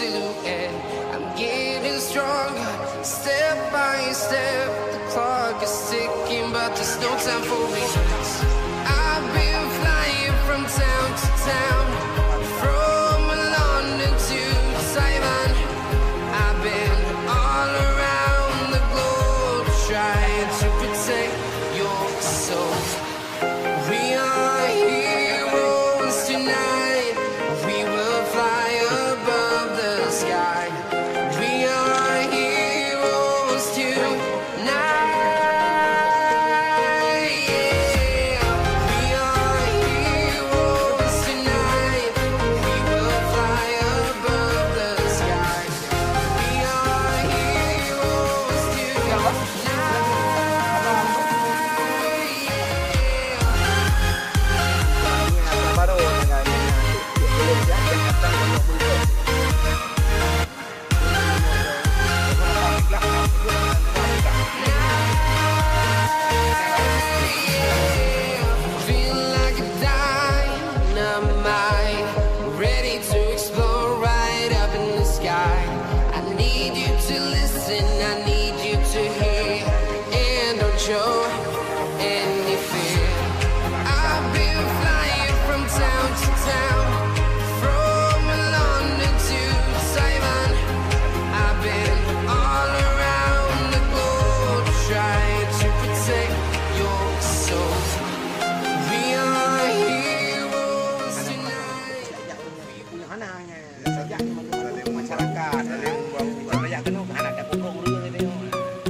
silhouette. I'm getting stronger, step by step. The clock is ticking, but there's no time for regrets. I've been flying from town to town, from London to Taiwan. I've been all around the globe trying to protect your soul. We are heroes tonight. We will fly above the sky. We are heroes tonight. Yeah. We are heroes tonight. We will fly above the sky. We are heroes tonight. Baru dengan Jakarta yang berubah. Feel like a dynamite, ready to explode right up in the sky. I need you to listen, I need you to hear, and don't show any fear. I've been flying from town to town, from London to Taiwan. I've been all around the globe trying to protect your soul. We are heroes tonight. Sejak masyarakat dalam rakyat kena anak tak pokok urus ini.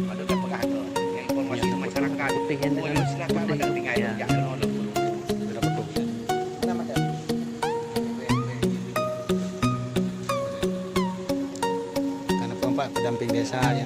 Pada tak pegang tu. Yang informasi masyarakat pengen dengan silakan pada tinggal ya kena lu. Sudah betul. Nama dia. Karena perempuan pendamping desa ya.